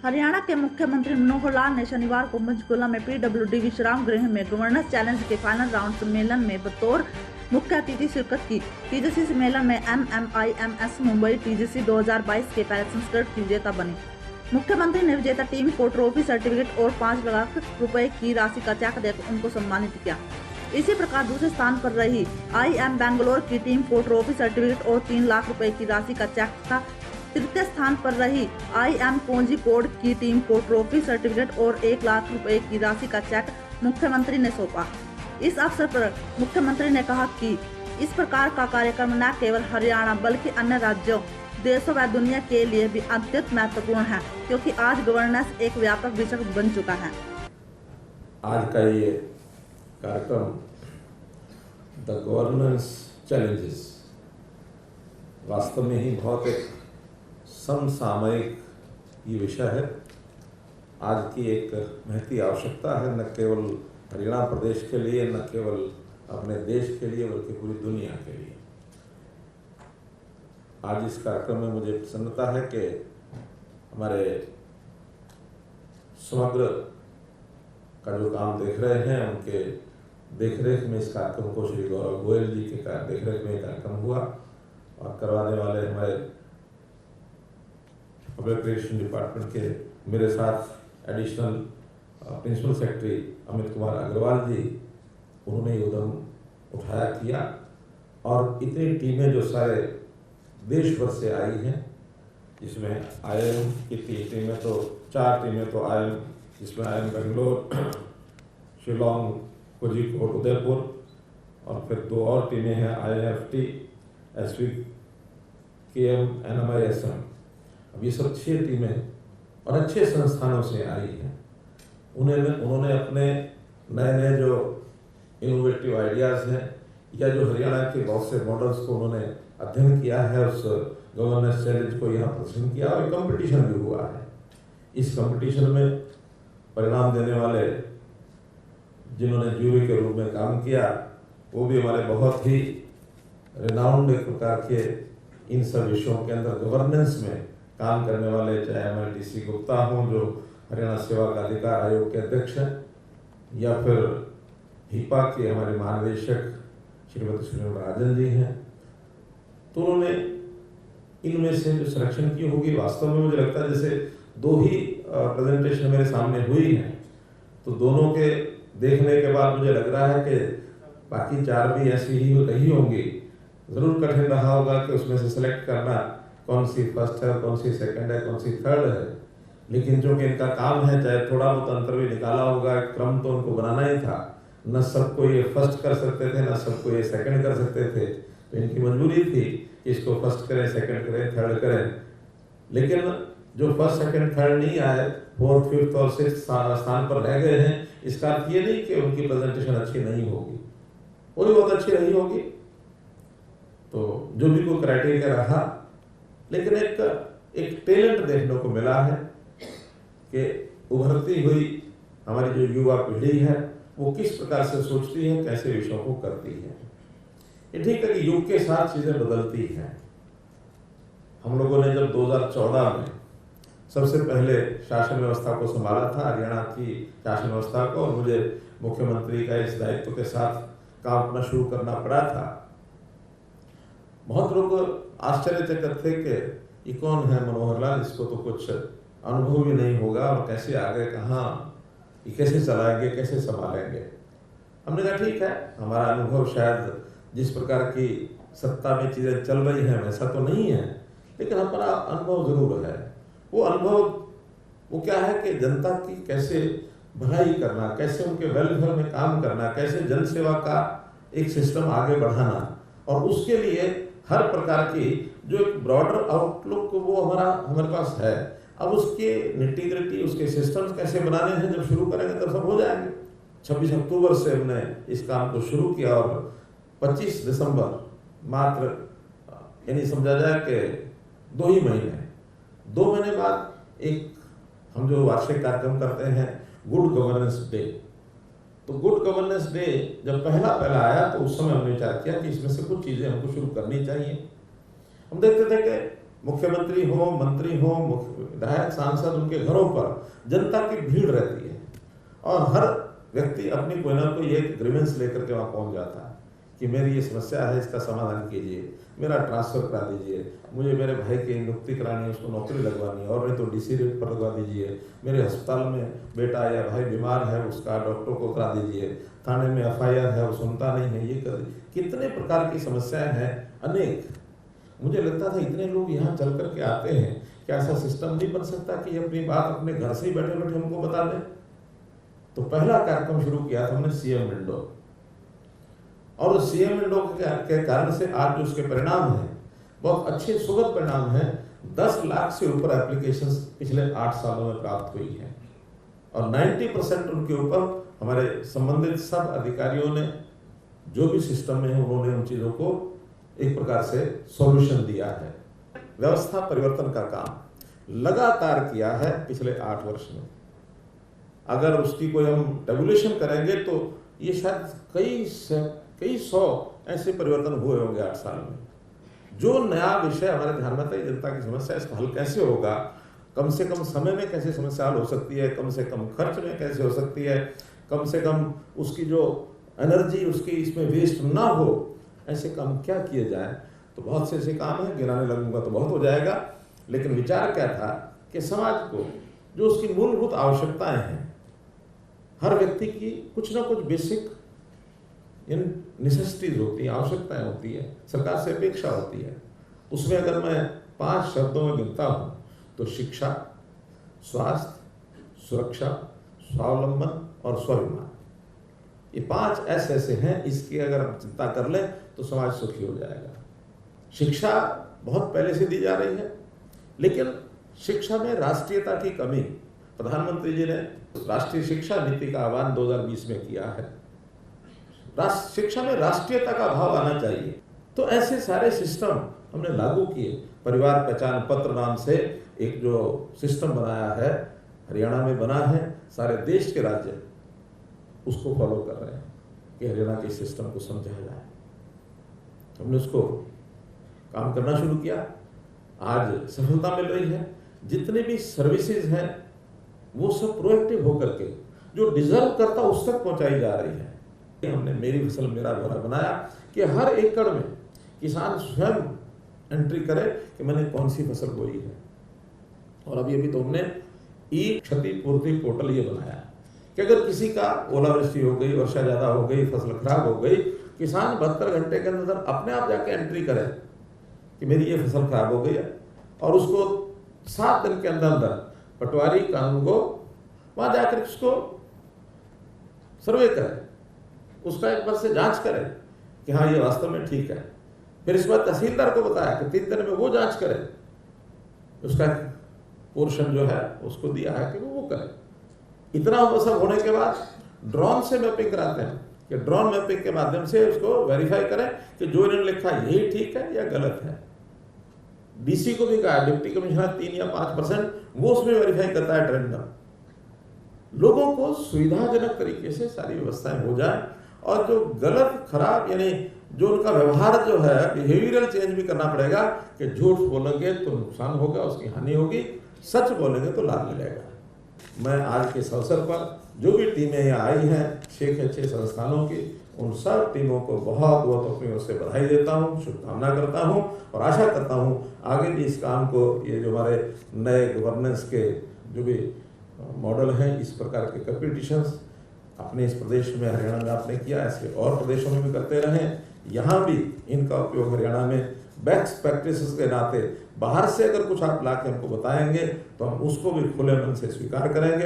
हरियाणा के मुख्यमंत्री मनोहर लाल ने शनिवार को पंचकुला में पीडब्ल्यूडी विश्राम गृह में गवर्नेंस चैलेंज के फाइनल राउंड सम्मेलन में बतौर मुख्य अतिथि शिरकत की। टीजीसी सम्मेलन में MMIMS मुंबई टीजीसी 2022 के पहले संस्करण की विजेता बनी। मुख्यमंत्री ने विजेता टीम को ट्रॉफी, सर्टिफिकेट और 5 लाख रुपए की राशि का चेक देकर उनको सम्मानित किया। इसी प्रकार दूसरे स्थान पर रही IIM बैंगलोर की टीम को ट्रॉफी, सर्टिफिकेट और 3 लाख रुपए की राशि का चेक था। तृतीय स्थान पर रही IIM कोझिकोड की टीम को ट्रॉफी, सर्टिफिकेट और 1 लाख रुपए की राशि का चेक मुख्यमंत्री ने सौंपा। इस अवसर पर मुख्यमंत्री ने कहा कि इस प्रकार का कार्यक्रम न केवल हरियाणा बल्कि अन्य राज्यों, देशों व दुनिया के लिए भी अत्यंत महत्वपूर्ण है, क्योंकि आज गवर्नेंस एक व्यापक विषय बन चुका है। आज का ये कार्यक्रम द गवर्नेंस चैलेंजेस वास्तव में ही बहुत एक समसामयिक ये विषय है। आज की एक महती आवश्यकता है, न केवल हरियाणा प्रदेश के लिए, न केवल अपने देश के लिए, बल्कि पूरी दुनिया के लिए। आज इस कार्यक्रम में मुझे प्रसन्नता है कि हमारे समग्र का जो काम देख रहे हैं, उनके देखरेख में इस कार्यक्रम को श्री गौरव गोयल जी के देखरेख में कार्यक्रम हुआ और करवाने वाले हमारे पब्लिक रिलेशन डिपार्टमेंट के मेरे साथ additional principal secretary Amit Kumar Agarwal ji, उन्होंने ये उद्यम उठाया किया। और इतनी टीमें जो सारे देश भर से आई हैं, जिसमें IIM की 3 टीमें तो 4 टीमें तो IIM, जिसमें IIM बेंगलोर, शिलोंग, कोझिकोड, उदयपुर और फिर 2 और टीमें हैं IIFT, SVKM, NMISM। अब ये सब 6 टीमें और अच्छे संस्थानों से आई हैं। उन्होंने अपने नए नए जो इनोवेटिव आइडियाज़ हैं या जो हरियाणा के बहुत से मॉडल्स को उन्होंने अध्ययन किया है, उस गवर्नेंस चैलेंज को यहाँ प्रदर्शन किया और कंपटीशन भी हुआ है। इस कंपटीशन में परिणाम देने वाले जिन्होंने जूरी के रूप में काम किया, वो भी हमारे बहुत ही रिनाउंड एक प्रकार के इन सब विषयों के अंदर गवर्नेंस में काम करने वाले, चाहे MLTC गुप्ता हों जो हरियाणा सेवा का अधिकार आयोग के अध्यक्ष हैं, या फिर HIPAA के हमारे महानिदेशक श्रीमती सुनील राजन जी हैं। तो उन्होंने इनमें से जो सिलेक्शन की होगी, वास्तव में मुझे लगता है जैसे 2 ही प्रेजेंटेशन मेरे सामने हुई हैं, तो दोनों के देखने के बाद मुझे लग रहा है कि बाकी 4 भी ऐसी ही रही होंगी। ज़रूर कठिन रहा होगा कि उसमें से सिलेक्ट करना कौन सी फर्स्ट है, कौन सी सेकंड है, कौन सी थर्ड है। लेकिन जो कि इनका काम है, चाहे थोड़ा बहुत अंतर भी निकाला होगा, क्रम तो उनको बनाना ही था। न सबको ये फर्स्ट कर सकते थे, न सबको ये सेकंड कर सकते थे, तो इनकी मजबूरी थी कि इसको फर्स्ट करें, सेकंड करें, थर्ड करें। लेकिन जो फर्स्ट, सेकंड, थर्ड नहीं आए, 4th, 5th और 6th स्थान पर रह गए हैं, इसका अर्थ ये नहीं कि उनकी प्रेजेंटेशन अच्छी नहीं होगी, वो भी बहुत अच्छी रही होगी। तो जो भी कोई क्राइटेरिया रहा, लेकिन एक टैलेंट देखने को मिला है कि उभरती हुई हमारी जो युवा पीढ़ी है, वो किस प्रकार से सोचती है, कैसे विषयों को करती है। ये ठीक है कि युग के साथ चीज़ें बदलती हैं। हम लोगों ने जब 2014 में सबसे पहले शासन व्यवस्था को संभाला था, हरियाणा की शासन व्यवस्था को, और मुझे मुख्यमंत्री का इस दायित्व के साथ काम करना शुरू करना पड़ा था। बहुत लोग आश्चर्यचकित थे कि ये कौन है मनोहर लाल, इसको तो कुछ अनुभव भी नहीं होगा और कैसे आगे कहाँ ये कैसे चलाएंगे, कैसे संभालेंगे। हमने कहा ठीक है, हमारा अनुभव शायद जिस प्रकार की सत्ता में चीज़ें चल रही हैं वैसा तो नहीं है, लेकिन हमारा अनुभव जरूर है। वो अनुभव वो क्या है कि जनता की कैसे भलाई करना, कैसे उनके वेलफेयर में काम करना, कैसे जन सेवा का एक सिस्टम आगे बढ़ाना, और उसके लिए हर प्रकार की जो एक ब्रॉडर आउटलुक वो हमारे पास है। अब उसके निटी-ग्रिटी, उसके सिस्टम्स कैसे बनाने हैं, जब शुरू करेंगे तब सब हो जाएंगे। 26 अक्टूबर से हमने इस काम को शुरू किया और 25 दिसंबर, मात्र यानी समझा जाए कि 2 ही महीने, 2 महीने बाद एक हम जो वार्षिक कार्यक्रम करते हैं गुड गवर्नेंस डे। तो गुड गवर्नेंस डे जब पहला आया, तो उस समय हमने विचार किया कि इसमें से कुछ चीज़ें हमको शुरू करनी चाहिए। हम देखते थे कि मुख्यमंत्री हो, मंत्री हो, विधायक, सांसद, उनके घरों पर जनता की भीड़ रहती है और हर व्यक्ति अपनी कोई ना कोई एक ग्रीवेंस लेकर के वहाँ पहुँच जाता है कि मेरी ये समस्या है, इसका समाधान कीजिए, मेरा ट्रांसफ़र करा दीजिए, मुझे मेरे भाई की नियुक्ति करानी है, उसको नौकरी लगवानी है, और नहीं तो डीसी रेट पर लगवा दीजिए, मेरे अस्पताल में बेटा या भाई बीमार है, उसका डॉक्टर को करा दीजिए, थाने में FIR है, वो सुनता नहीं है, ये कर दीजिए। कितने प्रकार की समस्याएं हैं, अनेक। मुझे लगता था इतने लोग यहाँ चल करके आते हैं, क्या ऐसा सिस्टम नहीं बन सकता कि अपनी बात अपने घर से ही बैठे बैठे हमको बता दें? तो पहला कार्यक्रम शुरू किया था हमने CM विंडो, और उस CM विंडो के कारण से आज जो उसके परिणाम हैं बहुत अच्छे सुगत परिणाम हैं। 10 लाख से ऊपर एप्लीकेशंस पिछले 8 सालों में प्राप्त हुई हैं और 90% उनके ऊपर हमारे संबंधित सब अधिकारियों ने जो भी सिस्टम में है उन्होंने उन चीज़ों को एक प्रकार से सॉल्यूशन दिया है। व्यवस्था परिवर्तन का काम लगातार किया है पिछले 8 वर्ष में। अगर उसकी कोई हम टेबुलेशन करेंगे तो ये शायद कई सौ ऐसे परिवर्तन हुए होंगे 8 साल में। जो नया विषय हमारे ध्यान में था, जनता की समस्या, इसका हल कैसे होगा, कम से कम समय में कैसे समस्या हल हो सकती है, कम से कम खर्च में कैसे हो सकती है, कम से कम उसकी जो एनर्जी उसकी इसमें वेस्ट ना हो, ऐसे काम क्या किए जाए। तो बहुत से ऐसे काम हैं, गिनाने लगूंगा तो बहुत हो जाएगा, लेकिन विचार क्या था कि समाज को जो उसकी मूलभूत आवश्यकताएं हैं, हर व्यक्ति की कुछ ना कुछ बेसिक नेसेसिटीज होती है, आवश्यकताएं होती है, सरकार से अपेक्षा होती है। उसमें अगर मैं 5 शब्दों में गिनता हूँ तो शिक्षा, स्वास्थ्य, सुरक्षा, स्वावलंबन और स्वाभिमान, ये 5 ऐसे हैं, इसकी अगर हम चिंता कर लें तो समाज सुखी हो जाएगा। शिक्षा बहुत पहले से दी जा रही है, लेकिन शिक्षा में राष्ट्रीयता की कमी, प्रधानमंत्री जी ने राष्ट्रीय शिक्षा नीति का आह्वान 2020 में किया है। शिक्षा में राष्ट्रीयता का भाव आना चाहिए। तो ऐसे सारे सिस्टम हमने लागू किए। परिवार पहचान पत्र नाम से एक जो सिस्टम बनाया है, हरियाणा में बना है, सारे देश के राज्य उसको फॉलो कर रहे हैं कि हरियाणा के सिस्टम को समझा जाए। हमने उसको काम करना शुरू किया, आज सफलता मिल रही है। जितने भी सर्विसेज हैं वो सब प्रोएक्टिव होकर के जो डिजर्व करता उस तक पहुंचाई जा रही है। हमने मेरी फसल मेरा घोड़ा बनाया कि हर एकड़ में किसान स्वयं एंट्री करे कि मैंने कौन सी फसल बोई है। और अभी तो हमने ई क्षतिपूर्ति पोर्टल ये बनाया कि अगर किसी का ओलावृष्टि हो गई, वर्षा ज्यादा हो गई, फसल खराब हो गई, किसान 72 घंटे के अंदर अपने आप जाके एंट्री करे कि मेरी ये फसल खराब हो गई है, और उसको 7 दिन के अंदर अंदर पटवारी कानून को वहां जाकर उसको सर्वे करे, उसका एक बार से जांच करे कि हाँ ये वास्तव में ठीक है। फिर इस बार तहसीलदार को बताया कि 3 दिन में वो जांच करे, उसका पोर्शन जो है उसको दिया है कि वो करे। इतना सब होने के बाद ड्रोन से मैपिंग कराते हैं कि ड्रोन मैपिंग के माध्यम से उसको वेरीफाई करें कि जो इन्होंने लिखा यही ठीक है या गलत है। डीसी को भी कहा, डिप्टी कमिश्नर 3 या 5% वो उसमें वेरीफाई करता है ट्रेंड। लोगों को सुविधाजनक तरीके से सारी व्यवस्थाएं हो जाए, और जो गलत खराब यानी जो उनका व्यवहार जो है बिहेवियरल चेंज भी करना पड़ेगा कि झूठ बोलेंगे तो नुकसान होगा, उसकी हानि होगी, सच बोलेंगे तो लाभ मिलेगा। मैं आज के इस अवसर पर जो भी टीमें यहाँ आई हैं 6 संस्थानों की, उन सब टीमों को बहुत बहुत अपनी ओर से बधाई देता हूँ, शुभकामना करता हूँ और आशा करता हूँ आगे भी इस काम को, ये जो हमारे नए गवर्नेंस के जो भी मॉडल हैं, इस प्रकार के कंपटीशंस अपने इस प्रदेश में हरियाणा में आपने किया, ऐसे और प्रदेशों में भी करते रहें। यहाँ भी इनका उपयोग हरियाणा में बेस्ट प्रैक्टिसेस के नाते बाहर से अगर कुछ आप ला के हमको बताएंगे तो हम उसको भी खुले मन से स्वीकार करेंगे।